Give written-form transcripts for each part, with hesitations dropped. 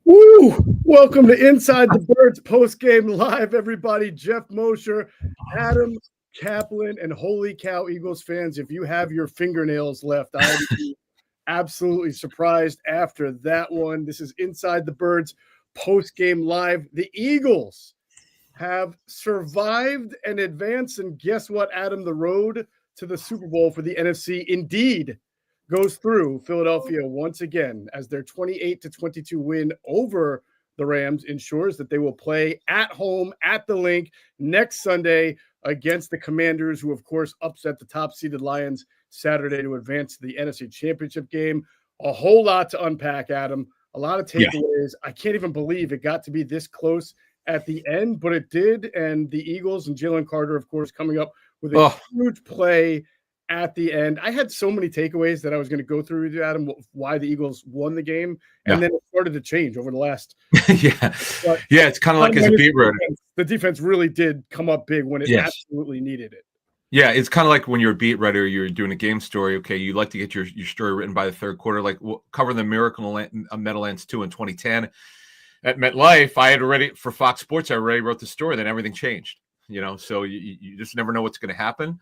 Woo! Welcome to Inside the Birds Postgame Live, everybody. Geoff, Mosher, Adam, Caplan, and holy cow, Eagles fans, if you have your fingernails left, I would be absolutely surprised after that one. This is Inside the Birds Postgame Live. The Eagles have survived and advanced, and guess what, Adam? The road to the Super Bowl for the NFC indeed goes through Philadelphia once again, as their 28-22 win over the Rams ensures that they will play at home at the Linc next Sunday against the Commanders, who of course upset the top-seeded Lions Saturday to advance to the NFC Championship game. A whole lot to unpack, Adam. A lot of takeaways. Yeah. I can't even believe it got to be this close at the end, but it did. And the Eagles and Jalen Carter, of course, coming up with a huge play at the end. I had so many takeaways that I was going to go through with you, Adam, why the Eagles won the game. And then it started to change over the last. It's kind of like as a beat writer. The defense really did come up big when it absolutely needed it. Yeah, it's kind of like when you're a beat writer, you're doing a game story. Okay, you like to get your story written by the third quarter, like covering the Miracle on Meadowlands 2 in 2010. At MetLife, I had already, for Fox Sports, I already wrote the story. Then everything changed, so you just never know what's going to happen.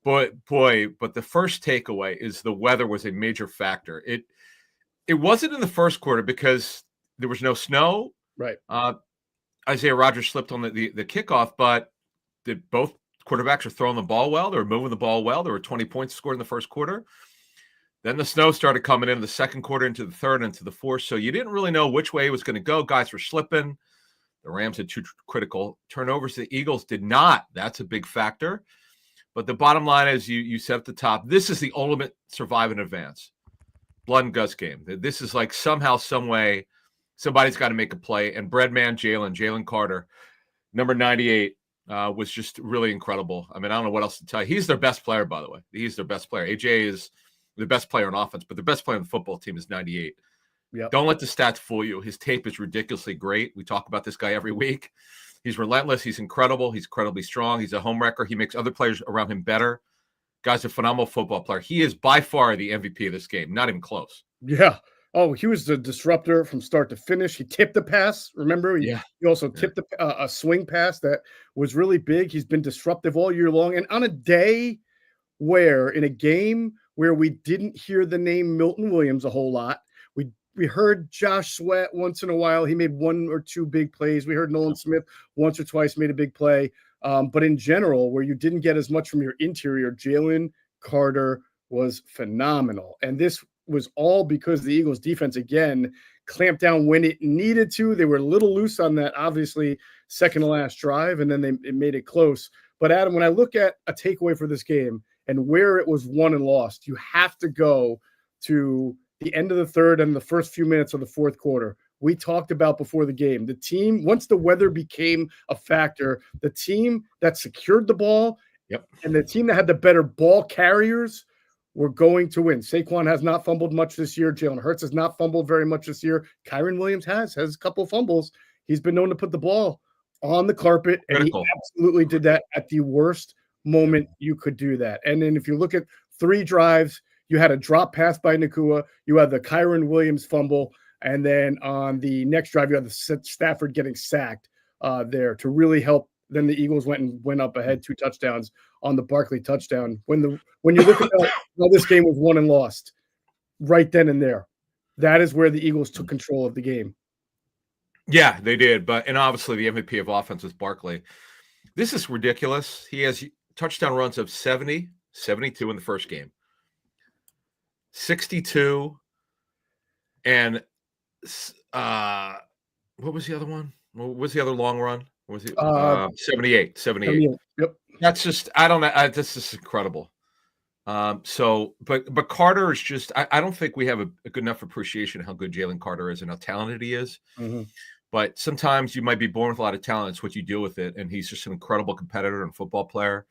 But the first takeaway is the weather was a major factor. It wasn't in the first quarter because there was no snow. Right. Isaiah Rodgers slipped on the kickoff, but both quarterbacks were throwing the ball well. They were moving the ball well. There were 20 points scored in the first quarter. Then the snow started coming in the second quarter, into the third, into the fourth. So you didn't really know which way it was going to go. Guys were slipping. The Rams had 2 critical turnovers. The Eagles did not. That's a big factor. But the bottom line is, you said at the top, this is the ultimate survive and advance. Blood and guts game. This is like somehow, some way, somebody's got to make a play. And Breadman Jalen Carter, number 98, was just really incredible. I mean, I don't know what else to tell you. He's their best player, by the way. He's their best player. AJ is the best player on offense, but the best player on the football team is 98. Yep. Don't let the stats fool you. His tape is ridiculously great. We talk about this guy every week. He's relentless. He's incredible. He's incredibly strong. He's a home wrecker. He makes other players around him better. Guy's a phenomenal football player. He is by far the MVP of this game. Not even close. Yeah. Oh, he was the disruptor from start to finish. He tipped the pass. Remember? He also tipped a swing pass that was really big. He's been disruptive all year long. And on a day where, in a game where we didn't hear the name Milton Williams a whole lot, we heard Josh Sweat once in a while. He made 1 or 2 big plays. We heard Nolan Smith once or twice made a big play. But in general, where you didn't get as much from your interior, Jalen Carter was phenomenal. And this was all because the Eagles defense, again, clamped down when it needed to. They were a little loose on that, obviously, second to last drive, and then it made it close. But, Adam, when I look at a takeaway for this game and where it was won and lost, you have to go to the end of the third and the first few minutes of the fourth quarter. We talked about before the game, the team, once the weather became a factor, the team that secured the ball and the team that had the better ball carriers were going to win. Saquon has not fumbled much this year. Jalen Hurts has not fumbled very much this year. Kyren Williams has a couple of fumbles. He's been known to put the ball on the carpet, and he absolutely did that at the worst moment you could do that. And then if you look at 3 drives, you had a drop pass by Nakua. You had the Kyren Williams fumble. And then on the next drive, you had the Stafford getting sacked there to really help. Then the Eagles went up ahead 2 touchdowns on the Barkley touchdown. When you look at how this game was won and lost, right then and there, that is where the Eagles took control of the game. Yeah, they did. And obviously the MVP of offense was Barkley. This is ridiculous. He has touchdown runs of 70, 72 in the first game. 62 and what was the other one? What was the other long run? What was it? 78. Yep. That's just, I don't know. This is incredible. But Carter is just, I don't think we have a good enough appreciation of how good Jalen Carter is and how talented he is. Mm-hmm. But sometimes you might be born with a lot of talent. It's what you do with it. And he's just an incredible competitor and football player.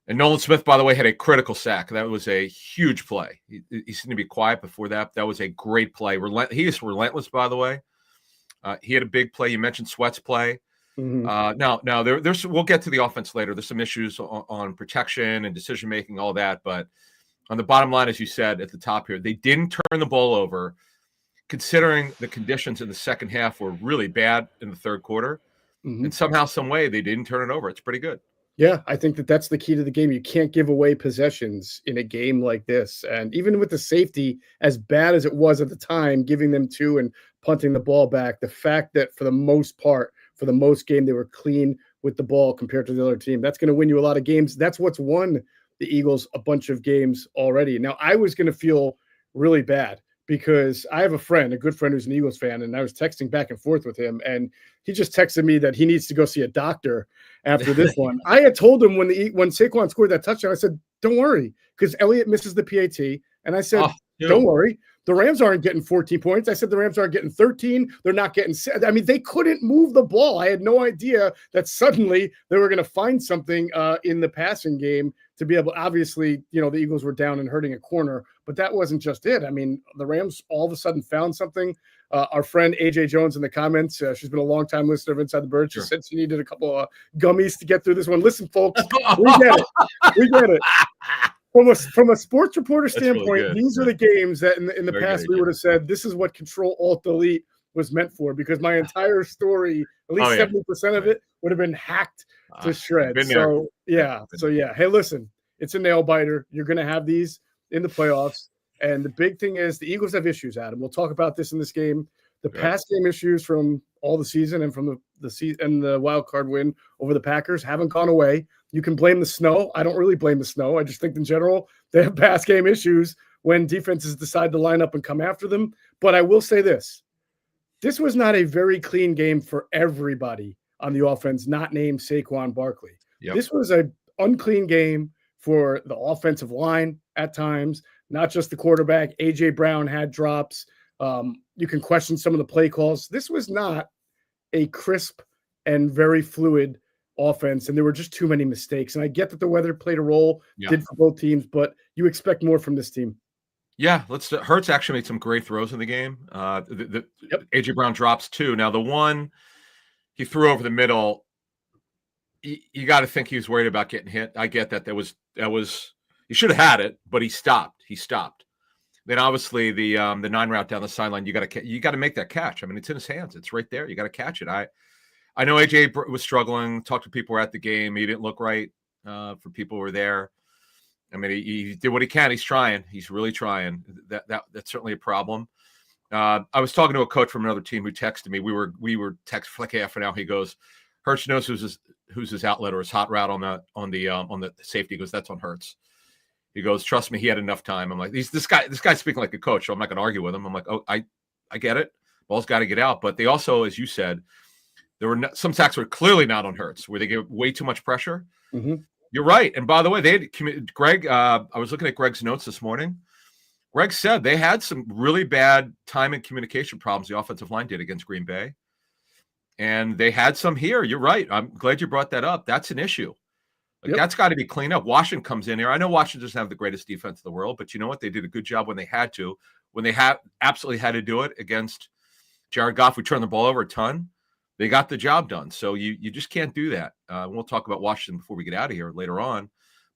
And Nolan Smith, by the way, had a critical sack. That was a huge play. He seemed to be quiet before that. That was a great play. He is relentless, by the way. He had a big play. You mentioned Sweat's play. Mm-hmm. Now there's we'll get to the offense later. There's some issues on protection and decision making, all that. But on the bottom line, as you said at the top here, they didn't turn the ball over, considering the conditions in the second half were really bad in the third quarter. And somehow, some way, they didn't turn it over. It's pretty good. Yeah, I think that that's the key to the game. You can't give away possessions in a game like this. And even with the safety, as bad as it was at the time, giving them two and punting the ball back, the fact that for the most part, for the most game, they were clean with the ball compared to the other team, that's going to win you a lot of games. That's what's won the Eagles a bunch of games already. Now, I was going to feel really bad because I have a friend, a good friend who's an Eagles fan, and I was texting back and forth with him, and he just texted me that he needs to go see a doctor after this one. I had told him when Saquon scored that touchdown, I said, don't worry, because Elliott misses the PAT, and I said, don't worry. The Rams aren't getting 14 points. I said the Rams aren't getting 13. They're not getting – I mean, they couldn't move the ball. I had no idea that suddenly they were going to find something in the passing game to be able – obviously, the Eagles were down and hurting a corner, but that wasn't just it. I mean, the Rams all of a sudden found something. Our friend AJ Jones in the comments, she's been a long-time listener of Inside the Bird. She said she needed a couple of gummies to get through this one. Listen, folks, we get it. We get it. From a sports reporter standpoint, really these are the games that in the past we would have said this is what Control-Alt-Delete was meant for, because my entire story, at least 70% of it, would have been hacked to shreds. So yeah. Hey, listen, it's a nail biter. You're going to have these in the playoffs. And the big thing is the Eagles have issues, Adam. We'll talk about this in this game. The pass game issues from all the season and from the season and the wild card win over the Packers haven't gone away. You can blame the snow. I don't really blame the snow. I just think in general they have pass game issues when defenses decide to line up and come after them. But I will say this. This was not a very clean game for everybody on the offense, not named Saquon Barkley. This was an unclean game for the offensive line at times, not just the quarterback. A.J. Brown had drops. You can question some of the play calls. This was not a crisp and very fluid offense, and there were just too many mistakes. And I get that the weather played a role, did for both teams, but you expect more from this team. Yeah, Hurts actually made some great throws in the game. A.J. Brown drops two. Now, the one he threw over the middle, you got to think he was worried about getting hit. I get that. That was he should have had it, but he stopped. Then obviously the 9 route down the sideline, you got to make that catch. I mean, it's in his hands. It's right there. You got to catch it. I know AJ was struggling. Talked to people who were at the game. He didn't look right for people who were there. I mean, he did what he can. He's trying. He's really trying. That's certainly a problem. I was talking to a coach from another team who texted me. We were texting for like half an hour. He goes, Hurts knows who's his outlet or his hot route on the safety. He goes, that's on Hurts. He goes, trust me, he had enough time. I'm like, this guy's speaking like a coach, so I'm not going to argue with him. I'm like, oh, I get it. Ball's got to get out. But they also, as you said, there were some sacks were clearly not on Hurts, where they gave way too much pressure. Mm-hmm. You're right. And by the way, they had Greg. I was looking at Greg's notes this morning. Greg said they had some really bad time and communication problems. The offensive line did against Green Bay, and they had some here. You're right. I'm glad you brought that up. That's an issue. That's got to be cleaned up. Washington comes in here. I know Washington doesn't have the greatest defense in the world, but you know what? They did a good job when they had to. When they absolutely had to do it against Jared Goff, who turned the ball over a ton. They got the job done. So you just can't do that. We'll talk about Washington before we get out of here later on.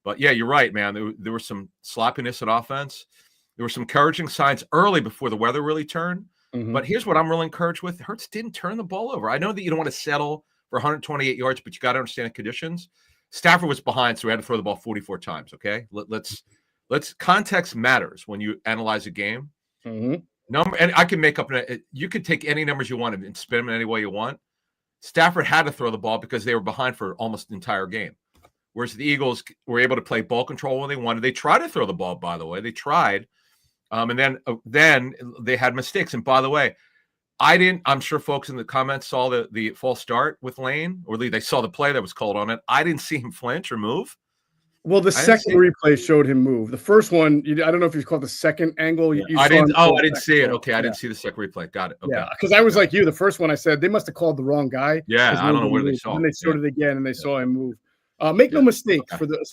But, yeah, you're right, man. There was some sloppiness at offense. There were some encouraging signs early before the weather really turned. Mm-hmm. But here's what I'm really encouraged with. Hurts didn't turn the ball over. I know that you don't want to settle for 128 yards, but you got to understand the conditions. Stafford was behind, so we had to throw the ball 44 times, okay? Let's context matters when you analyze a game. Mm-hmm. And I can make up – you could take any numbers you want and spin them in any way you want. Stafford had to throw the ball because they were behind for almost the entire game. Whereas the Eagles were able to play ball control when they wanted. They tried to throw the ball, by the way. They tried. And then they had mistakes. And by the way, I'm sure folks in the comments saw the false start with Lane, or they saw the play that was called on it. I didn't see him flinch or move. Well, the second replay showed him move. The first one, I don't know if you called the second angle. I didn't see it. Okay, I didn't see the second replay. Got it. Okay. Yeah, because I was like you. The first one I said they must have called the wrong guy. Yeah, I don't know where they saw. And they showed it again, and they saw him move. Make no mistake,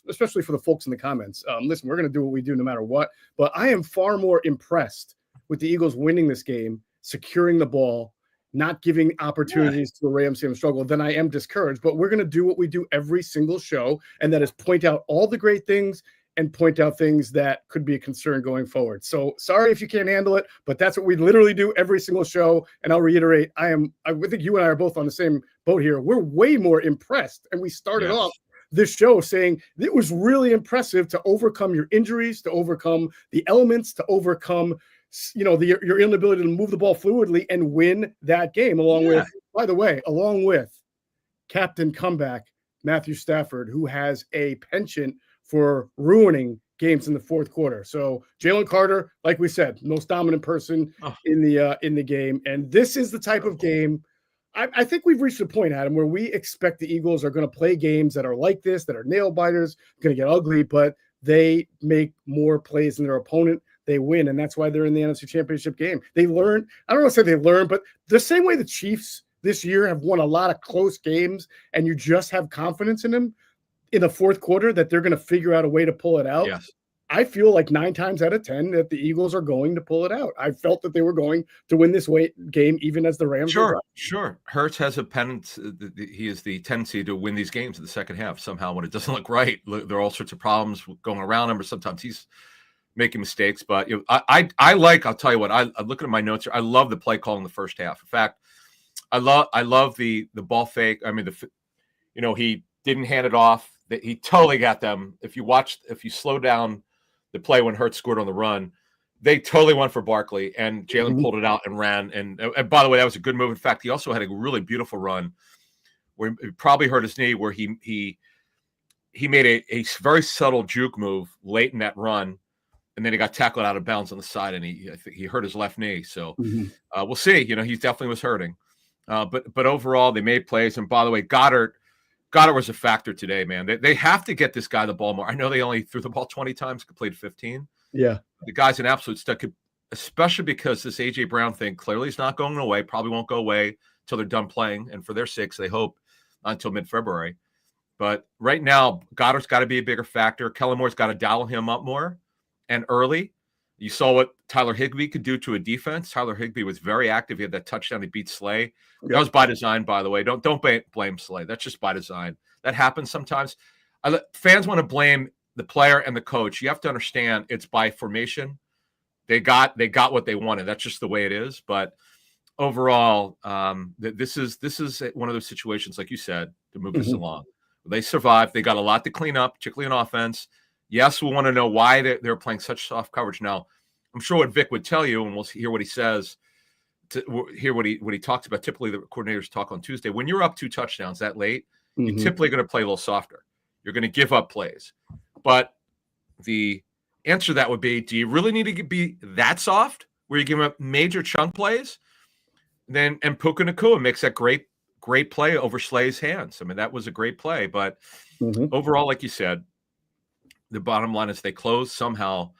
especially for the folks in the comments. Listen, we're going to do what we do no matter what. But I am far more impressed with the Eagles winning this game, securing the ball, not giving opportunities to the Rams to struggle, then I am discouraged. But we're going to do what we do every single show, and that is point out all the great things and point out things that could be a concern going forward. So sorry if you can't handle it, but that's what we literally do every single show. And I'll reiterate, I think you and I are both on the same boat here. We're way more impressed. And we started off this show saying it was really impressive to overcome your injuries, to overcome the elements, to overcome, your inability to move the ball fluidly and win that game along with Captain Comeback, Matthew Stafford, who has a penchant for ruining games in the fourth quarter. So Jalen Carter, like we said, most dominant person in the game. And this is the type of game I think we've reached a point, Adam, where we expect the Eagles are going to play games that are like this, that are nail biters, going to get ugly, but they make more plays than their opponent. They win, and that's why they're in the NFC Championship game. They learn. I don't want to say they learn, but the same way the Chiefs this year have won a lot of close games, and you just have confidence in them in the fourth quarter that they're going to figure out a way to pull it out. Yes. I feel like 9 times out of 10 that the Eagles are going to pull it out. I felt that they were going to win this game, even as the Rams. Sure. Hurts has a he has the tendency to win these games in the second half somehow when it doesn't look right. There are all sorts of problems going around him, or sometimes he's making mistakes. But I'll tell you what, I looking at my notes here. I love the play call in the first half. In fact, I love the ball fake. I mean, he didn't hand it off. He totally got them. If you slow down the play when Hurts scored on the run, they totally went for Barkley, and Jalen pulled it out and ran. And by the way, that was a good move. In fact, he also had a really beautiful run where he probably hurt his knee, where he made a very subtle juke move late in that run, and then he got tackled out of bounds on the side, and I think he hurt his left knee. So we'll see. He definitely was hurting. But overall, they made plays. And by the way, Goddard was a factor today, man. They have to get this guy the ball more. I know they only threw the ball 20 times, completed 15. Yeah. The guy's an absolute stud, especially because this A.J. Brown thing clearly is not going away, probably won't go away until they're done playing. And for their sakes, they hope until mid-February. But right now, Goddard's got to be a bigger factor. Kellen Moore's got to dial him up more and early. You saw what Tyler Higbee could do to a defense. Tyler Higbee was very active. He had that touchdown. He beat Slay. That was by design, by the way. Don't blame Slay. That's just by design. That happens sometimes. Fans want to blame the player and the coach. You have to understand it's by formation. They got what they wanted. That's just the way it is. But overall, this is one of those situations, like you said, to move this along. They survived. They got a lot to clean up, particularly on offense. Yes, we want to know why they're playing such soft coverage. Now, I'm sure what Vic would tell you, and we'll hear what he says, to hear what he talks about. Typically, the coordinators talk on Tuesday. When you're up 2 touchdowns that late, you're typically going to play a little softer. You're going to give up plays. But the answer to that would be, do you really need to be that soft where you give up major chunk plays? And Puka Nacua makes that great play over Slay's hands. I mean, that was a great play. But overall, like you said, the bottom line is they close somehow.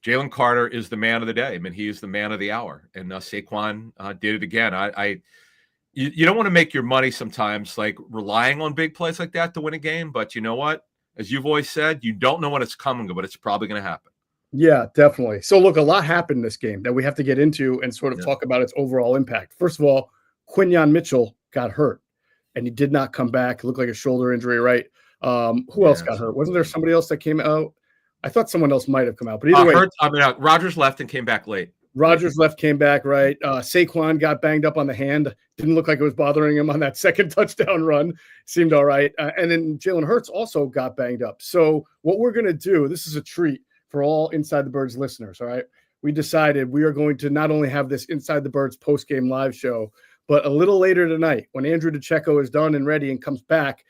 Jalen Carter is the man of the day. I mean, he is the man of the hour. And Saquon did it again. You don't want to make your money sometimes like relying on big plays like that to win a game. But you know what? As you've always said, you don't know when it's coming, but it's probably going to happen. Yeah, definitely. So look, a lot happened in this game that we have to get into and sort of talk about its overall impact. First of all, Quinyon Mitchell got hurt and he did not come back. It looked like a shoulder injury, right? Who else got hurt? Wasn't there somebody else that came out? I thought someone else might have come out, but either way, Rodgers left and came back late. Came back, right? Saquon got banged up on the hand. Didn't look like it was bothering him on that second touchdown run. Seemed all right. And then Jalen Hurts also got banged up. So what we're going to do, this is a treat for all Inside the Birds listeners, all right? We decided we are going to not only have this Inside the Birds post-game live show, but a little later tonight when Andrew DeCecco is done and ready and comes back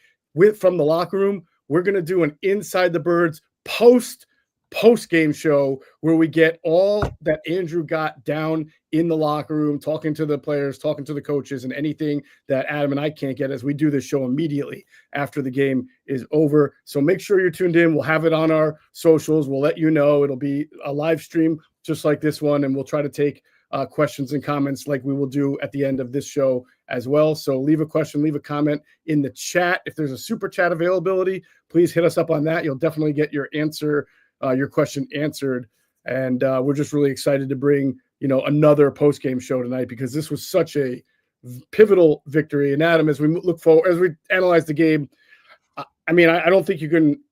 from the locker room, we're going to do an Inside the Birds post-game show where we get all that Andrew got down in the locker room, talking to the players, talking to the coaches, and anything that Adam and I can't get as we do this show immediately after the game is over. So make sure you're tuned in. We'll have it on our socials. We'll let you know. It'll be a live stream just like this one, and we'll try to take questions and comments like we will do at the end of this show as well. So leave a question, leave a comment in the chat. If there's a super chat availability, please hit us up on that. You'll definitely get your question answered. And we're just really excited to bring, another post-game show tonight because this was such a pivotal victory. And Adam, as we look forward, as we analyze the game, I don't think you can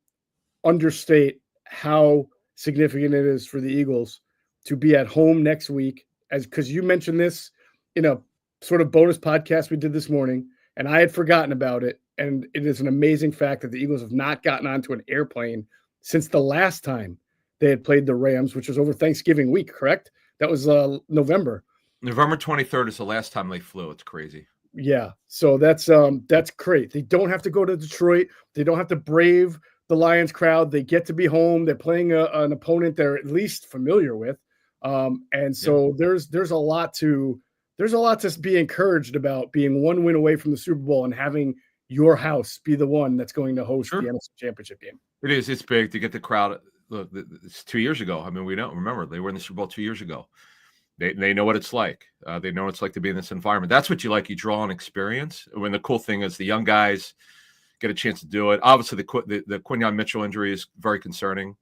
understate how significant it is for the Eagles to be at home next week, because you mentioned this in a sort of bonus podcast we did this morning, and I had forgotten about it. And it is an amazing fact that the Eagles have not gotten onto an airplane since the last time they had played the Rams, which was over Thanksgiving week, correct? That was November. November 23rd is the last time they flew. It's crazy. Yeah. So that's great. They don't have to go to Detroit. They don't have to brave the Lions crowd. They get to be home. They're playing an opponent they're at least familiar with. And so there's a lot to be encouraged about being one win away from the Super Bowl and having your house be the one that's going to host the NFC Championship game. It is. It's big to get the crowd. Look, it's 2 years ago. I mean, we don't remember they were in the Super Bowl 2 years ago. They know what it's like. They know what it's like to be in this environment. That's what you like. You draw on experience. When the cool thing is the young guys get a chance to do it. Obviously, the Quinyon Mitchell injury is very concerning.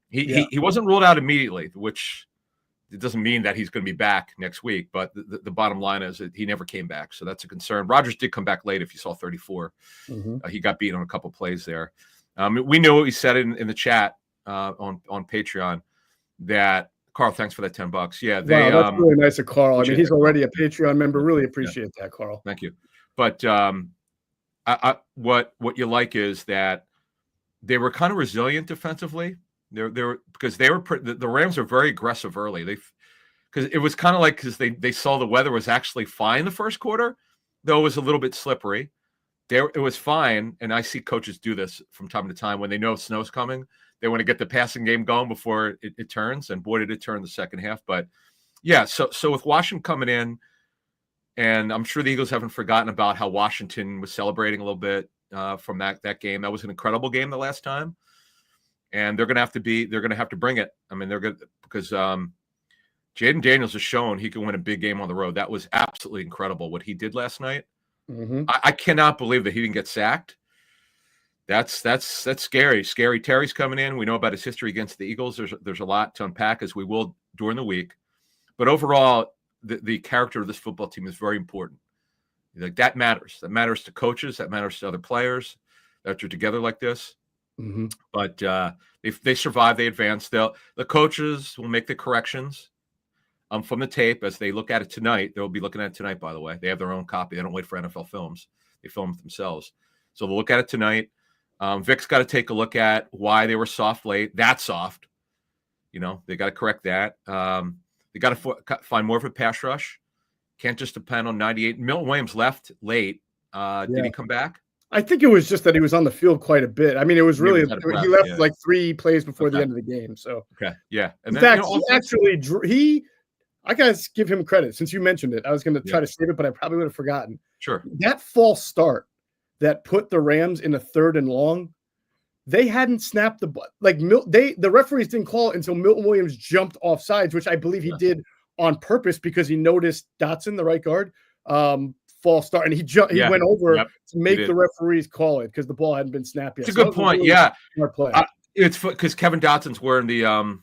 He wasn't ruled out immediately, which it doesn't mean that he's going to be back next week. But the bottom line is that he never came back, so that's a concern. Rodgers did come back late. If you saw 34, he got beat on a couple plays there. We know what he said in the chat on Patreon that. Carl, thanks for that $10. Yeah, wow, that's really nice of Carl. I mean, he's already a Patreon member. Really appreciate that, Carl. Thank you. But what you like is that they were kind of resilient defensively. Because the Rams are very aggressive early. Because it was kind of like because they saw the weather was actually fine the first quarter, though it was a little bit slippery. It was fine, and I see coaches do this from time to time when they know snow's coming. They want to get the passing game going before it turns, and boy, did it turn the second half. But yeah, so with Washington coming in, and I'm sure the Eagles haven't forgotten about how Washington was celebrating a little bit from that game. That was an incredible game the last time, and they're going to have to bring it. I mean, they're good because Jaden Daniels has shown he can win a big game on the road. That was absolutely incredible what he did last night. I cannot believe that he didn't get sacked. That's scary. Scary Terry's coming in. We know about his history against the Eagles. There's a lot to unpack, as we will during the week. But overall, the character of this football team is very important. Like that matters. That matters to coaches. That matters to other players that are together like this. But if they survive, they advance. The coaches will make the corrections from the tape as they look at it tonight. They'll be looking at it tonight, by the way. They have their own copy. They don't wait for NFL films. They film it themselves. So they'll look at it tonight. Vic's got to take a look at why they were soft late. That's soft. They got to correct that. They got to find more of a pass rush. Can't just depend on 98. Milton Williams left late. Did he come back? I think it was just that he was on the field quite a bit. I mean, it was really he left like 3 plays before the end of the game. So yeah. And in fact, I gotta give him credit since you mentioned it. I was going to try to save it, but I probably would have forgotten. Sure. That false start that put the Rams in a 3rd and long, they hadn't snapped the butt. Like the referees didn't call it until Milton Williams jumped off sides, which I believe he did on purpose because he noticed Dotson, the right guard, false start, and he went over to make the referees call it because the ball hadn't been snapped yet. It's a good point. Smart play. It's because Kevin Dotson's wearing the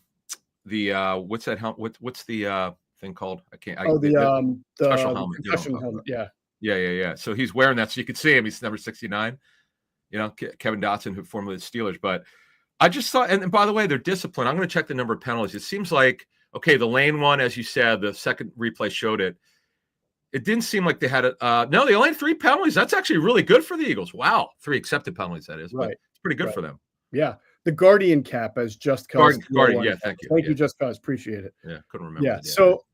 what's that helmet? What's the thing called? I can't. The special helmet. Concussion helmet. Yeah. So he's wearing that, so you can see him. He's number 69. Kevin Dotson, who formerly the Steelers. But I just thought, and by the way, they're disciplined. I'm going to check the number of penalties. It seems like the lane one, as you said, the second replay showed it. It didn't seem like they had it. No, they only had 3 penalties. That's actually really good for the Eagles. Wow, 3 accepted penalties. That is, right. But it's pretty good for them. Yeah, the Guardian cap as Just Cause. Guardian. Yeah, thank you. Thank you, Just Cause. Appreciate it. Yeah, couldn't remember. Yeah. So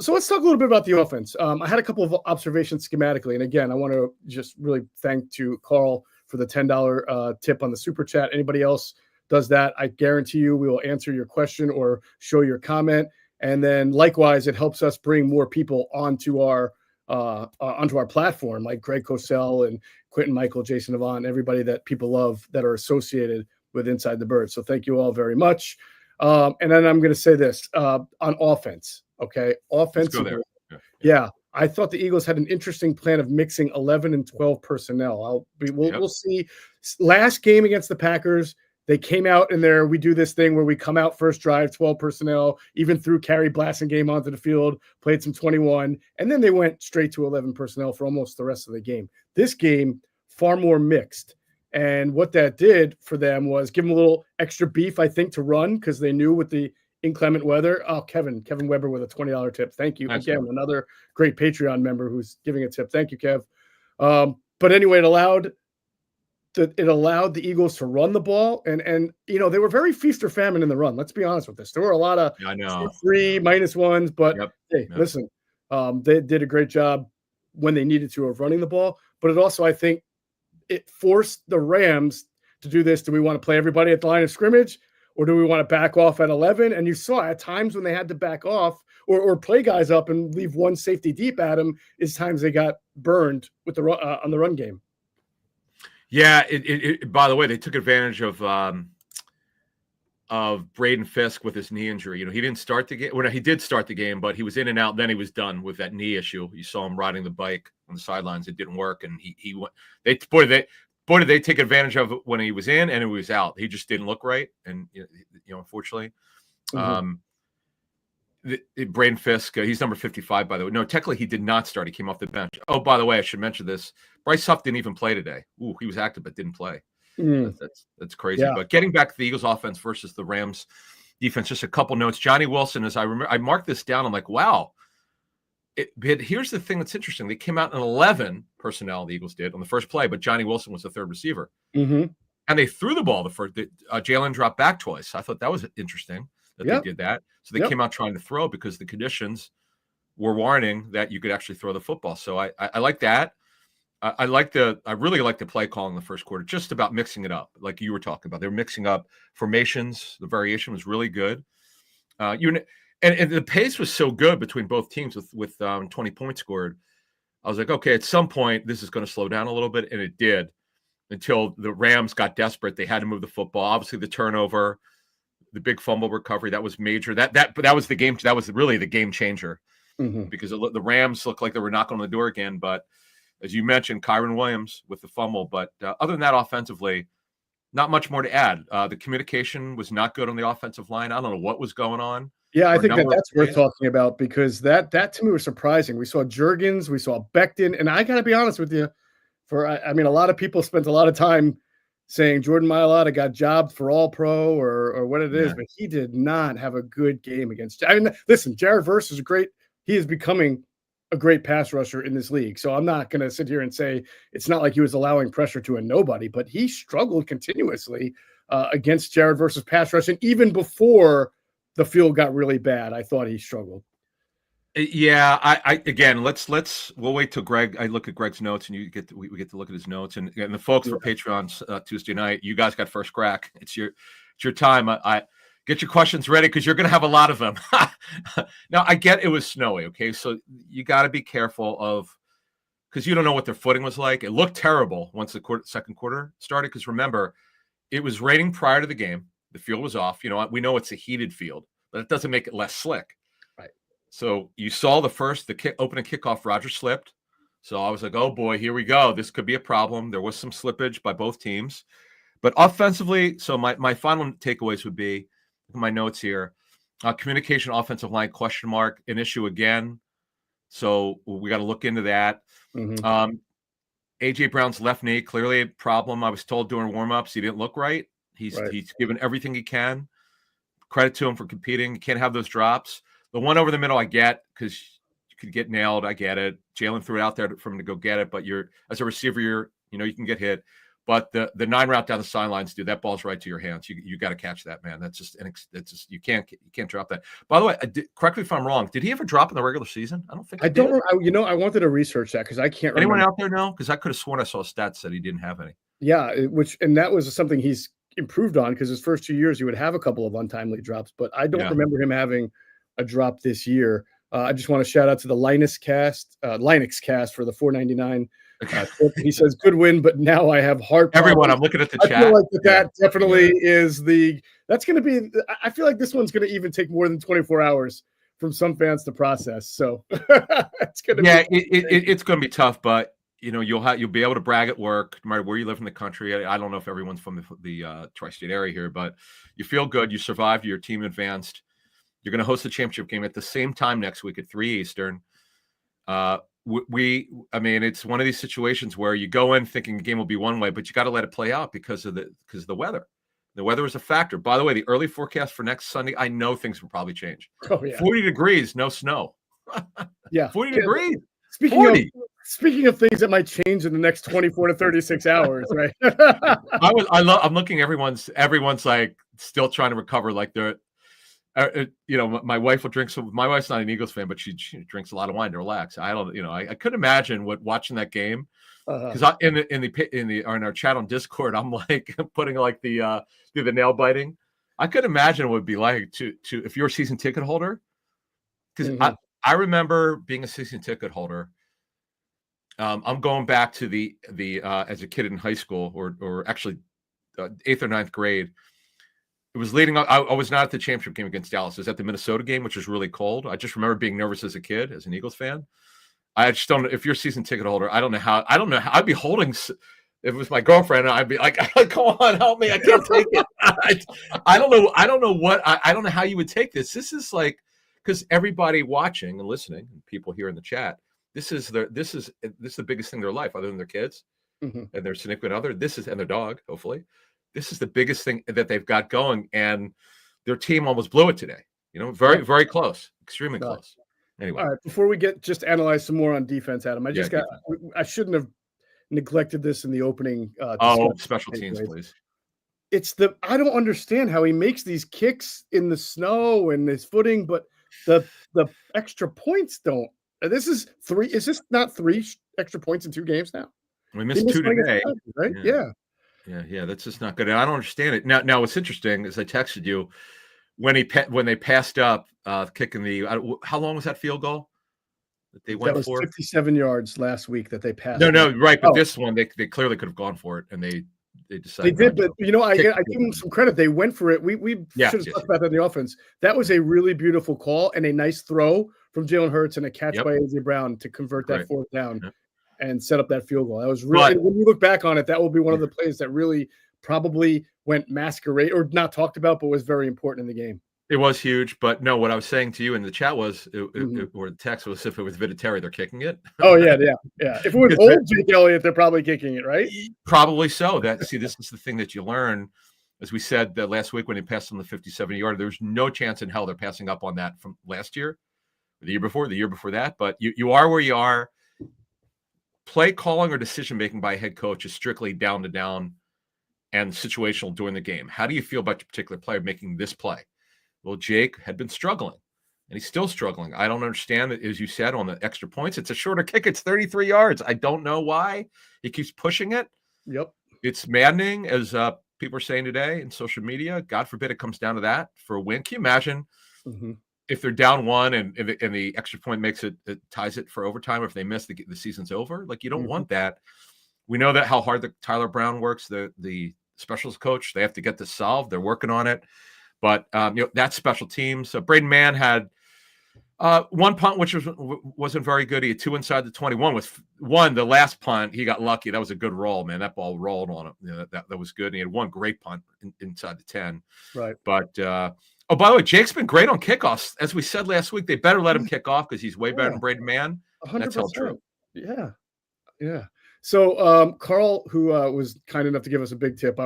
let's talk a little bit about the offense. I had a couple of observations schematically, and again, I want to just really thank to Carl for the $10 tip on the super chat. Anybody else does that, I guarantee you we will answer your question or show your comment. And then likewise, it helps us bring more people onto our platform, like Greg Cosell and Quentin Michael, Jason Avant, everybody that people love that are associated with Inside the Bird. So thank you all very much. And then I'm going to say this on offense. Okay. Offensively. Yeah. I thought the Eagles had an interesting plan of mixing 11 and 12 personnel. We'll see. Last game against the Packers, they came out in there. We do this thing where we come out first drive, 12 personnel, even threw Carrie Blasingame onto the field, played some 21, and then they went straight to 11 personnel for almost the rest of the game. This game, far more mixed. And what that did for them was give them a little extra beef, I think, to run because they knew with the inclement weather. Oh, Kevin Weber with a $20 tip. Thank you. Nice. Again, another great Patreon member who's giving a tip. Thank you, Kev. But anyway, it allowed the Eagles to run the ball, and they were very feast or famine in the run. Let's be honest with this. There were a lot of 3 -1s, but hey, listen, they did a great job when they needed to of running the ball. But it also, I think, it forced the Rams to do this. Do we want to play everybody at the line of scrimmage, or do we want to back off at 11? And you saw at times when they had to back off or play guys up and leave one safety deep at them is times they got burned with the on the run game. Yeah. By the way, they took advantage of Braden Fisk with his knee injury. He didn't start the game. Well, he did start the game, but he was in and out. Then he was done with that knee issue. You saw him riding the bike on the sidelines. It didn't work, and he went. Did they take advantage of it when he was in and he was out. He just didn't look right, and unfortunately, Braden Fisk. He's number 55, by the way. No, technically he did not start. He came off the bench. Oh, by the way, I should mention this. Bryce Huff didn't even play today. Ooh, he was active but didn't play. That's crazy. Yeah. But getting back to the Eagles offense versus the Rams defense, just a couple notes. Johnny Wilson, as I remember, I marked this down. I'm like, wow. But here's the thing that's interesting. They came out in 11 personnel, the Eagles did, on the first play, but Johnny Wilson was the third receiver. And they threw the ball the first. Jalen dropped back twice. I thought that was interesting that they did that. So they came out trying to throw because the conditions were warning that you could actually throw the football. So I like that. I really like the play call in the first quarter, just about mixing it up, like you were talking about. They were mixing up formations. The variation was really good. And the pace was so good between both teams with 20 points scored. I was like, okay, at some point this is going to slow down a little bit, and it did until the Rams got desperate. They had to move the football. Obviously, the turnover, the big fumble recovery, that was major. That was the game. That was really the game changer because the Rams looked like they were knocking on the door again, but. As you mentioned, Kyron Williams with the fumble. But other than that, offensively, not much more to add. The communication was not good on the offensive line. I don't know what was going on. Yeah, I think that's worth talking about because that to me was surprising. We saw Juergens, we saw Becton, and I got to be honest with you. A lot of people spent a lot of time saying Jordan Mailata got jobbed for All-Pro or what it is, but he did not have a good game against. Listen, Jared Verse is great. He is becoming a great pass rusher in this league. So I'm not going to sit here and say it's not like he was allowing pressure to a nobody, but he struggled continuously against Jared versus pass rush. And even before the field got really bad, I thought he struggled. Yeah. We'll wait till Greg, I look at Greg's notes and we get to look at his notes and the folks for Patreon Tuesday night, you guys got first crack. It's your time. I get your questions ready because you're going to have a lot of them. Now, I get it was snowy, okay? So you got to be careful because you don't know what their footing was like. It looked terrible once the second quarter started because remember, it was raining prior to the game. The field was off. We know it's a heated field, but it doesn't make it less slick. Right. So you saw the opening kickoff, Roger slipped. So I was like, oh, boy, here we go. This could be a problem. There was some slippage by both teams. But offensively, so my final takeaways would be, my notes here. Communication, offensive line, question mark, an issue again. So we got to look into that. A.J. Brown's left knee, clearly a problem. I was told during warmups he didn't look right. He's given everything he can. Credit to him for competing. You can't have those drops. The one over the middle I get because you could get nailed. I get it. Jalen threw it out there for him to go get it. But as a receiver, you can get hit. But the 9 route down the sidelines, dude, that ball's right to your hands. You got to catch that, man. That's just you can't drop that. By the way, correct me if I'm wrong. Did he ever drop in the regular season? I don't think. I wanted to research that because I can't. Anyone remember. Out there know? Because I could have sworn I saw stats that he didn't have any. Yeah, and that was something he's improved on because his first 2 years he would have a couple of untimely drops, but I don't remember him having a drop this year. I just want to shout out to the Linux cast for the $4.99. He says, good win, but now I have heart problems. Everyone, I'm looking at the chat. I feel like that definitely is that's going to be, I feel like this one's going to even take more than 24 hours from some fans to process. So it's going to it's going to be tough, but you'll be able to brag at work, no matter where you live in the country. I don't know if everyone's from the tri-state area here, but you feel good. You survived. Your team advanced. You're going to host the championship game at the same time next week at 3 Eastern. I mean, it's one of these situations where you go in thinking the game will be one way, but you got to let it play out because of the weather. The weather is a factor. By the way, the early forecast for next Sunday, I know things will probably change. Oh, yeah. 40 degrees, no snow. Yeah. 40 degrees. Speaking of things that might change in the next 24 to 36 hours, right? I'm looking. Everyone's like still trying to recover. Like they're, my wife will drink some. My wife's not an Eagles fan, but she drinks a lot of wine to relax. I don't, I couldn't imagine watching that game because in our chat on Discord, I'm like putting like the nail biting. I could imagine what it would be like to if you're a season ticket holder, because I remember being a season ticket holder. I'm going back to the as a kid in high school or actually 8th or 9th grade. It was leading up. I was not at the championship game against Dallas. I was at the Minnesota game, which was really cold. I just remember being nervous as a kid, as an Eagles fan. I just don't know if you're a season ticket holder. I don't know how. I'd be holding. If it was my girlfriend, I'd be like, "Come on, help me! I can't take it." I don't know. I don't know how you would take this. This is like because everybody watching and listening, and people here in the chat. This is the biggest thing in their life, other than their kids and their significant other. And their dog, hopefully. This is the biggest thing that they've got going, and their team almost blew it today. Very, very close, extremely close. Anyway, all right. Before we just analyze some more on defense, Adam, I shouldn't have neglected this in the opening. Special teams, please. I don't understand how he makes these kicks in the snow and his footing, but the extra points don't. This is 3. Is this not 3 extra points in 2 games now? We missed 2 today, right? Yeah. That's just not good. I don't understand it. Now, what's interesting is I texted you when they passed up kicking the. How long was that field goal that they went for? 57 yards last week that they passed. No, right. But this one, they clearly could have gone for it, and they decided they did. But I give them some credit. They went for it. We should have talked about that in the offense. That was a really beautiful call and a nice throw from Jalen Hurts and a catch by A.J. Brown to convert that 4th down and set up that field goal. That was really, when you look back on it, that will be one of the plays that really probably went masquerade or not talked about, but was very important in the game. It was huge, but no, what I was saying to you in the chat was, or the text was, if it was Vinatieri, they're kicking it. Oh, yeah. If it was old Jake Elliott, they're probably kicking it, right? Probably so. This is the thing that you learn. As we said last week when he passed on the 57-yard, there's no chance in hell they're passing up on that from last year, the year before that. But you are where you are. Play calling or decision-making by a head coach is strictly down to down and situational during the game. How do you feel about your particular player making this play? Well, Jake had been struggling, and he's still struggling. I don't understand that, as you said, on the extra points. It's a shorter kick. It's 33 yards. I don't know why. He keeps pushing it. Yep. It's maddening, as people are saying today in social media. God forbid it comes down to that for a win. Can you imagine if they're down 1 and the extra point makes it ties it for overtime, or if they miss, the season's over? Like, you don't want that. We know that how hard Tyler Brown works, the specials coach. They have to get this solved. They're working on it. But that's special teams. So Braden Mann had 1 punt, which wasn't very good. He had 2 inside the 21. The last punt, he got lucky. That was a good roll, man. That ball rolled on him. That was good. And he had 1 great punt inside the 10. Right. But by the way, Jake's been great on kickoffs. As we said last week, they better let him kick off because he's way better than Braden Mann. 100%. That's held true. Yeah. So Carl, who was kind enough to give us a big tip,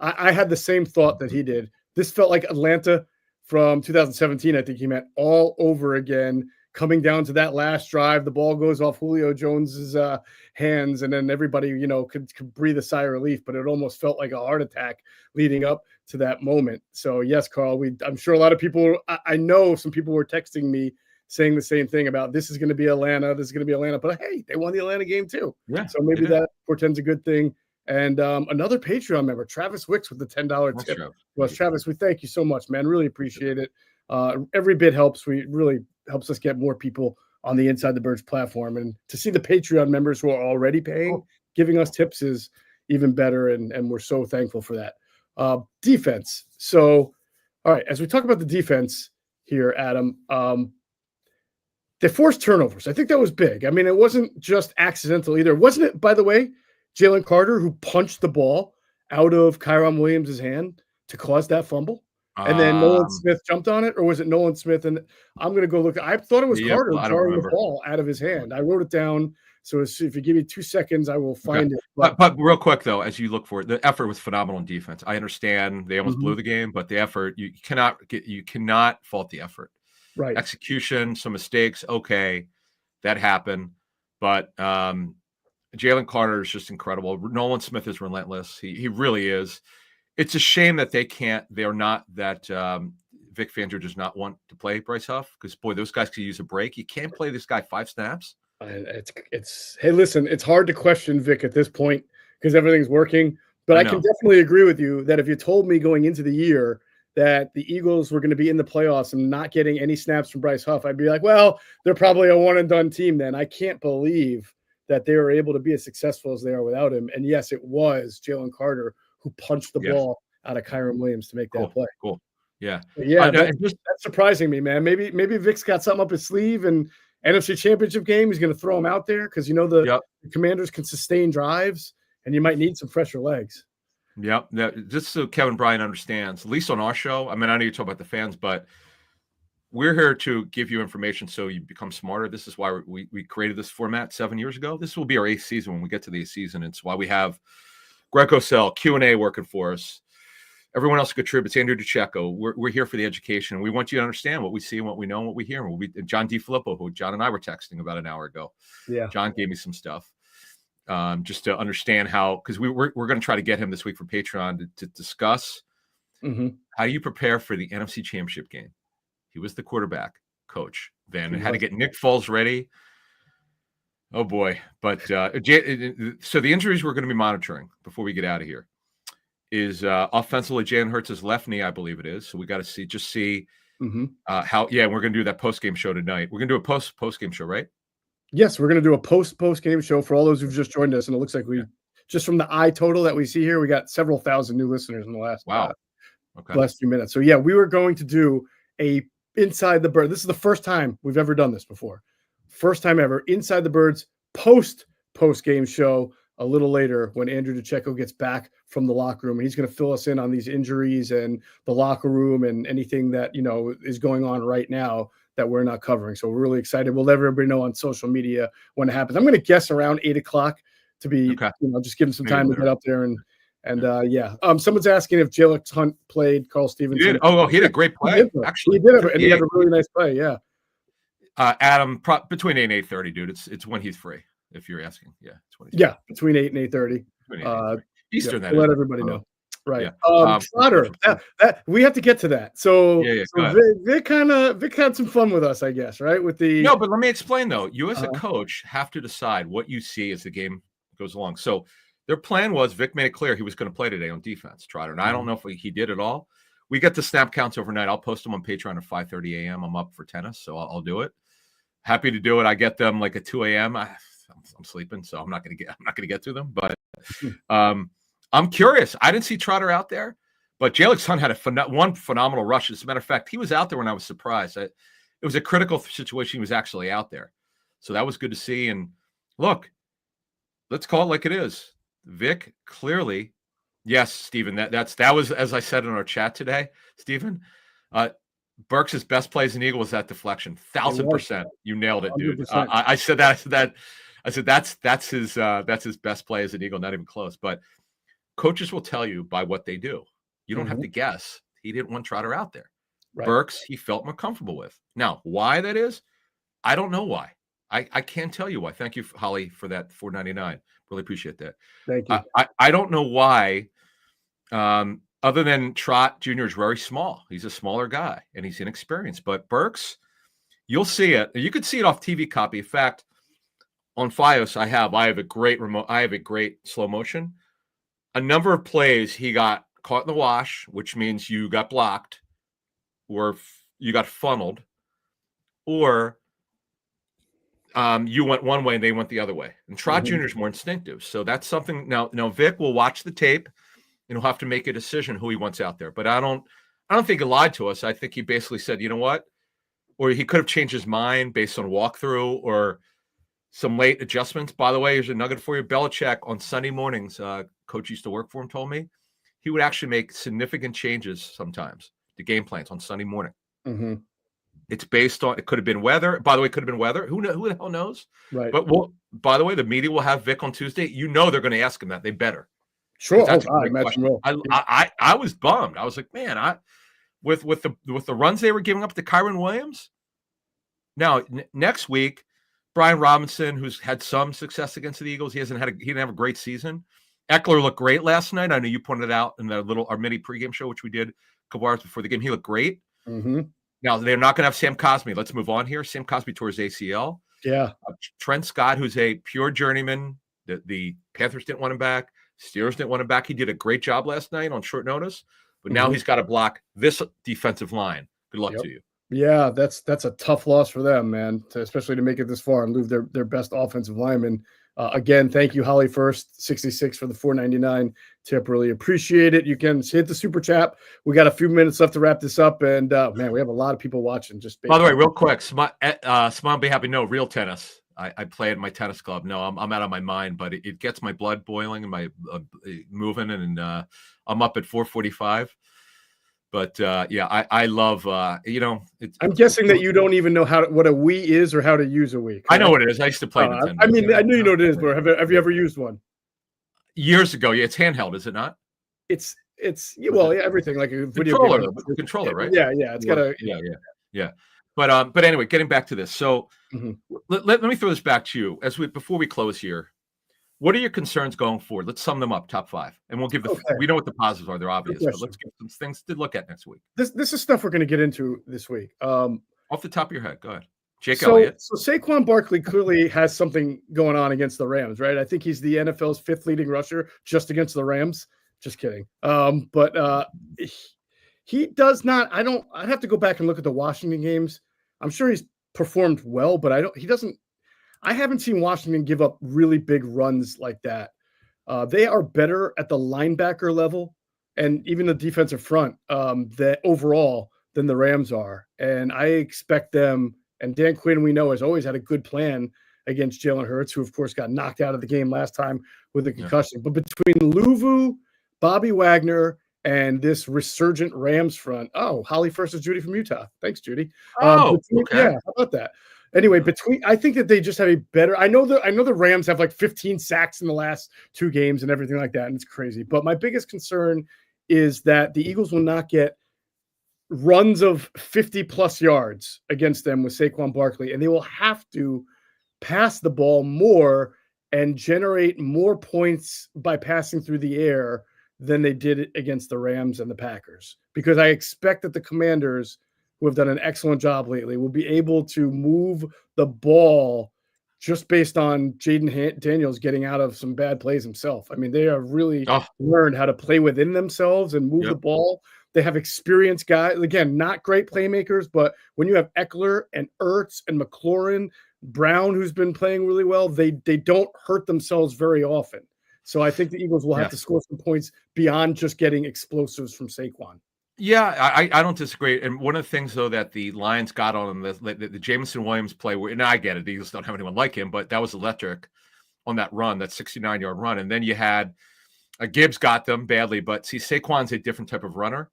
I had the same thought that he did. This felt like Atlanta from 2017. I think he meant all over again, coming down to that last drive. The ball goes off Julio Jones's hands, and then everybody, could breathe a sigh of relief, but it almost felt like a heart attack leading up to that moment. So yes, Carl, I'm sure a lot of people, I know some people were texting me saying the same thing about this is going to be Atlanta. But hey, they won the Atlanta game too. Yeah. So maybe that portends a good thing. And another Patreon member, Travis Wicks, with the $10 tip. Well, Travis, we thank you so much, man. Really appreciate it. Every bit helps. We really helps us get more people on the Inside the Birds platform. And to see the Patreon members who are already paying, giving us tips is even better. And we're so thankful for that. Defense. So, all right, as we talk about the defense here, Adam, they forced turnovers. I think that was big. I mean, it wasn't just accidental either. Wasn't it, by the way, Jalen Carter who punched the ball out of Kyron Williams' hand to cause that fumble? And then Nolan Um, Smith jumped on it, or was it Nolan Smith? And I'm going to go look. I thought it was yeah, Carter I don't jarring the remember. ball out of his hand. I wrote it down. So if you give me 2 seconds, I will Okay. find it. But But real quick though, as you look for it, the effort was phenomenal in defense. I understand they almost blew Mhm. the game, but the effort you cannot fault the effort. Right. Execution, some mistakes, okay, that happened, but Jalen Carter is just incredible. Nolan Smith is relentless. He really is. It's a shame that they're not that Vic Fangio does not want to play Bryce Huff because boy, those guys could use a break. You can't play this guy 5 snaps. It's hey, listen, it's hard to question Vic at this point because everything's working. But I I can know. definitely agree with you that if you told me going into the year that the Eagles were going to be in the playoffs and not getting any snaps from Bryce Huff, I'd be like, well, they're probably a one and done team then. I can't believe that they were able to be as successful as they are without him. And yes, it was Jalen Carter who punched the Yeah. ball out of Kyron Williams to make that Cool. play. Cool. Yeah. But yeah, No, and just that's surprising me, man. Maybe Vic's got something up his sleeve, and NFC Championship game, he's going to throw him out there because yep. the Commanders can sustain drives, and you might need some fresher legs. Yep. Just so Kevin Bryan understands, at least on our show. I mean, I know you talk about the fans, but we're here to give you information so you become smarter. This is why we created this format 7 years ago. This will be our 8th season when we get to the 8th season. It's why we have Greg Cosell, Q&A working for us. Everyone else contributes. Andrew DeCecco. We're here for the education. We want you to understand what we see and what we know and what we hear. And John DiFilippo, who John and I were texting about an hour ago. Yeah. John gave me some stuff just to understand how, because we're going to try to get him this week for Patreon to discuss how you prepare for the NFC Championship game. He was the quarterback coach then and had to get Nick Foles ready. Oh, boy. But so the injuries we're going to be monitoring before we get out of here is offensively, Jalen Hurts' left knee, I believe it is. So we got to see how. Yeah, we're going to do that post-game show tonight. We're going to do a post-game show, right? Yes, we're going to do a post-game show for all those who've just joined us, and it looks like just from the eye total that we see here, we got several thousand new listeners in the last last few minutes. So yeah, we were going to do a Inside the Bird. This is the first time we've ever done this before. First time ever. Inside the Birds post-game show a little later when Andrew DeCecco gets back from the locker room. And he's going to fill us in on these injuries and the locker room and anything that, is going on right now that we're not covering. So we're really excited. We'll let everybody know on social media when it happens. I'm going to guess around 8:00 to be, just give him some time to get up there and someone's asking if Jalix Hunt played Carl Stevenson. He had a great play. Actually, he had a really nice play. Yeah. Adam, between 8 and 8:30, dude. It's when he's free. If you're asking, between 8 and 8:30 Eastern. That let everybody know, right? Trotter, that we have to get to that. So Vic had some fun with us, I guess, right? But let me explain though. You as a coach have to decide what you see as the game goes along. So their plan was Vic made it clear he was going to play today on defense, Trotter, and I don't know if he did at all. We get the snap counts overnight. I'll post them on Patreon at 5:30 a.m. I'm up for tennis, so I'll do it. Happy to do it. I get them like at 2 a.m. I'm sleeping, so I'm not going to get to them. But I'm curious. I didn't see Trotter out there, but Jalix Hunt had one phenomenal rush. As a matter of fact, he was out there when I was surprised. It was a critical situation. He was actually out there, so that was good to see. And look, let's call it like it is. Vic clearly, yes, Stephen. That was, as I said in our chat today, Stephen. Burks' best plays in Eagle was that deflection. 1,000%. You nailed it, dude. I said that. I said that's his best play as an Eagle, not even close. But coaches will tell you by what they do. You don't have to guess. He didn't want Trotter out there. Right. Burks, he felt more comfortable with. Now, why that is, I don't know why. I can't tell you why. Thank you, Holly, for that $4.99. Really appreciate that. Thank you. I don't know why. Other than Trot Jr. is very small. He's a smaller guy, and he's inexperienced. But Burks, you'll see it. You could see it off TV copy. In fact, on Fios, I have a great remote. I have a great slow motion. A number of plays, he got caught in the wash, which means you got blocked, or you got funneled, or you went one way and they went the other way. And Trot Jr. is more instinctive. So that's something. Now Vic will watch the tape. And he'll have to make a decision who he wants out there. But I don't think he lied to us. I think he basically said, you know what? Or he could have changed his mind based on walkthrough or some late adjustments. By the way, here's a nugget for you. Belichick on Sunday mornings, coach used to work for him, told me he would actually make significant changes sometimes the game plans on Sunday morning. Mm-hmm. It's based on, it could have been weather. By the way, it could have been weather. Who the hell knows? Right. But by the way, the media will have Vic on Tuesday. You know they're going to ask him that. They better. Sure. That's a I great imagine question. will. I was bummed. I was like, man, with the runs they were giving up to Kyron Williams. Now next week, Brian Robinson, who's had some success against the Eagles, he didn't have a great season. Eckler looked great last night. I know you pointed out in our mini pregame show, which we did a couple hours before the game. He looked great. Mm-hmm. Now they're not going to have Sam Cosmi. Let's move on here. Sam Cosmi tore his ACL. Yeah. Trent Scott, who's a pure journeyman. The Panthers didn't want him back. Steelers didn't want him back. He did a great job last night on short notice, but now he's got to block this defensive line. Good luck to you. Yeah, that's a tough loss for them, man, especially to make it this far and lose their best offensive lineman. Again, thank you, Holly First 66 for the $4.99 tip. Really appreciate it. You can hit the super chat. We got a few minutes left to wrap this up, and man, we have a lot of people watching. Just by the way, real quick, Smile be happy. No, real tennis. I play at my tennis club. No, I'm out of my mind, but it gets my blood boiling and my moving, and I'm up at 4:45. But yeah, I love I'm guessing that you don't even know what a Wii is or how to use a Wii. Correct? I know what it is. I used to play Nintendo. I mean, I knew you know what it is, but have you ever used one? Years ago, yeah. It's handheld, is it not? It's everything like a video controller, right? Yeah. It's got a yeah. But anyway, getting back to this. So let me throw this back to you before we close here. What are your concerns going forward? Let's sum them up, top 5, and we'll give we know what the positives are. They're obvious, but let's give some things to look at next week. This is stuff we're going to get into this week. Off the top of your head, go ahead. Elliott. So Saquon Barkley clearly has something going on against the Rams, right? I think he's the NFL's 5th leading rusher just against the Rams. Just kidding. But he does not. I'd have to go back and look at the Washington games. I'm sure he's performed well, but I haven't seen Washington give up really big runs like that. They are better at the linebacker level and even the defensive front overall than the Rams are. And I expect them, and Dan Quinn, we know, has always had a good plan against Jalen Hurts, who, of course, got knocked out of the game last time with a concussion. But between Luvu, Bobby Wagner, and this resurgent Rams front, Holly First is Judy from Utah. Thanks, Judy. Okay. Yeah, how about that? Anyway, I think that they just have a better. I know the Rams have like 15 sacks in the last 2 games and everything like that, and it's crazy. But my biggest concern is that the Eagles will not get runs of 50+ yards against them with Saquon Barkley, and they will have to pass the ball more and generate more points by passing through the air than they did against the Rams and the Packers. Because I expect that the Commanders, who have done an excellent job lately, will be able to move the ball just based on Jaden Daniels getting out of some bad plays himself. I mean, they have really learned how to play within themselves and move the ball. They have experienced guys. Again, not great playmakers, but when you have Eckler and Ertz and McLaurin, Brown, who's been playing really well, they don't hurt themselves very often. So I think the Eagles will have to score some points beyond just getting explosives from Saquon. Yeah, I don't disagree. And one of the things, though, that the Lions got on the Jameson Williams play, and I get it, the Eagles don't have anyone like him, but that was electric on that run, that 69-yard run. And then you had Gibbs got them badly, but see, Saquon's a different type of runner.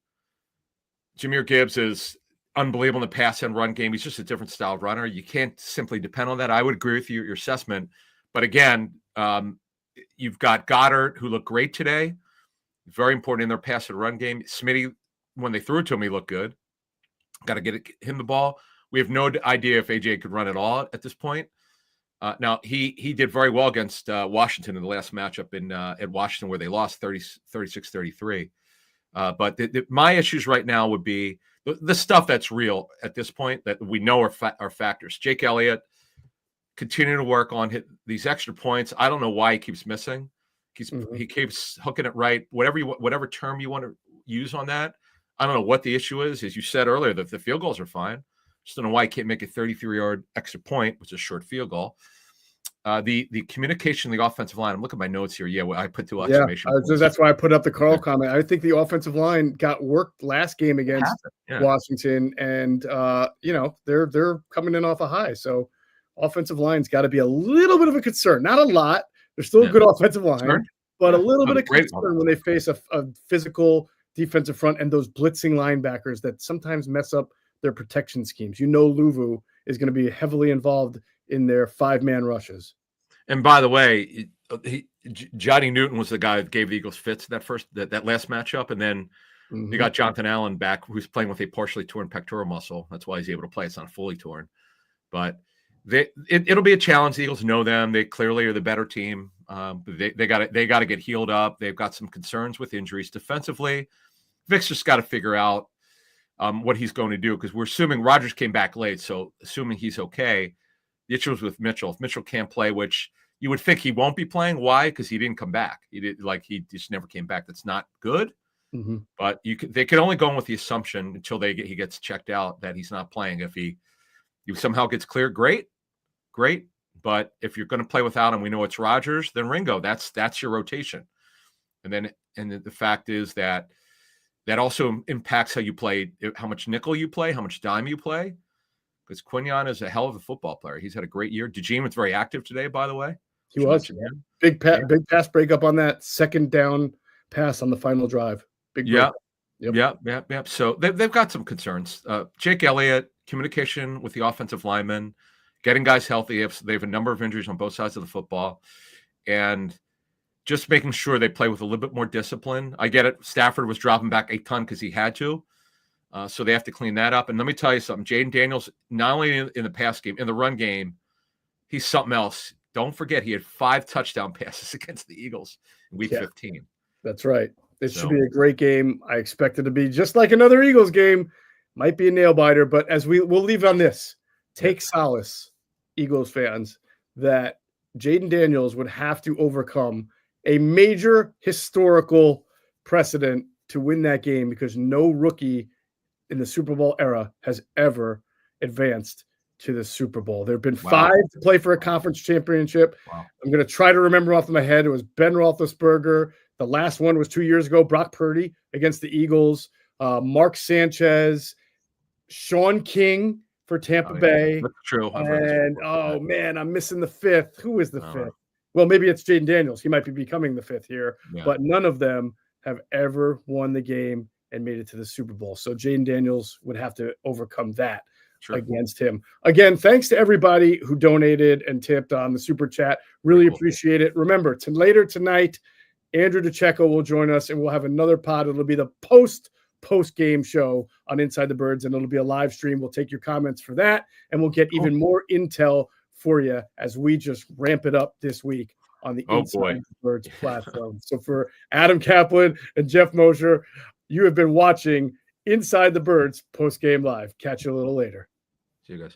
Jahmyr Gibbs is unbelievable in the pass and run game. He's just a different style of runner. You can't simply depend on that. I would agree with your assessment. But again, you've got Goddard, who looked great today. Very important in their pass and run game. Smitty, when they threw it to him, he looked good. Got to get him the ball. We have no idea if AJ could run at all at this point. Now, he did very well against Washington in the last matchup at Washington, where they lost 36-33. But my issues right now would be the stuff that's real at this point that we know are factors. Jake Elliott, continue to work on these extra points. I don't know why he keeps missing. He keeps hooking it right. Whatever term you want to use on that. I don't know what the issue is. As you said earlier, the field goals are fine. Just don't know why he can't make a 33-yard extra point, which is a short field goal. The communication in the offensive line. I'm looking at my notes here. Yeah, I put 2 exclamation points. That's why I put up the Carl comment. I think the offensive line got worked last game against Washington, and they're coming in off a high. So offensive line's got to be a little bit of a concern. Not a lot. They're still a good offensive line, but a little bit of concern when they face a physical defensive front and those blitzing linebackers that sometimes mess up their protection schemes. Luvu is going to be heavily involved in their 5-man rushes. And by the way, Johnny Newton was the guy that gave the Eagles fits that last matchup, and then you got Jonathan Allen back, who's playing with a partially torn pectoral muscle. That's why he's able to play. It's not fully torn, but it'll be a challenge. The Eagles know them. They clearly are the better team. They got to get healed up. They've got some concerns with injuries defensively. Vic's just got to figure out what he's going to do, because we're assuming Rodgers came back late. So assuming he's okay, the issue is with Mitchell. If Mitchell can't play, which you would think he won't be playing. Why? Because he didn't come back. He just never came back. That's not good. But they can only go on with the assumption until he gets checked out that he's not playing. If he somehow gets cleared, great. But if you're going to play without him, we know it's Rodgers, then Ringo. That's your rotation. And the fact is that also impacts how you play, how much nickel you play, how much dime you play. Because Quinyon is a hell of a football player. He's had a great year. DeJean was very active today, by the way. He was. Big pass breakup on that second down pass on the final drive. Yep. So they've got some concerns. Jake Elliott, communication with the offensive linemen, getting guys healthy. They have a number of injuries on both sides of the football, and just making sure they play with a little bit more discipline. I get it. Stafford was dropping back a ton because he had to. So they have to clean that up. And let me tell you something. Jaden Daniels, not only in the pass game, in the run game, he's something else. Don't forget, he had 5 touchdown passes against the Eagles in Week 15. That's right. It should be a great game. I expect it to be just like another Eagles game. Might be a nail biter, but we'll leave on this. Take solace, Eagles fans, that Jaden Daniels would have to overcome a major historical precedent to win that game, because no rookie in the Super Bowl era has ever advanced to the Super Bowl. There have been 5 to play for a conference championship. I'm going to try to remember off my head. It was Ben Roethlisberger. The last one was 2 years ago, Brock Purdy against the Eagles, Mark Sanchez, Sean King for Tampa Bay. That's true. And, man, I'm missing the 5th. Who is the 5th? Well, maybe it's Jaden Daniels. He might be becoming the 5th here, but none of them have ever won the game and made it to the Super Bowl. So Jaden Daniels would have to overcome that against him. Again, thanks to everybody who donated and tipped on the Super Chat. Really appreciate it. Remember, later tonight, Andrew DeCecco will join us, and we'll have another pod. It'll be the post-game show on Inside the Birds, and it'll be a live stream. We'll take your comments for that, and we'll get even more intel for you as we just ramp it up this week on the Inside the Birds platform. So for Adam Caplan and Geoff Mosher, you have been watching Inside the Birds post-game live. Catch you a little later. See you guys.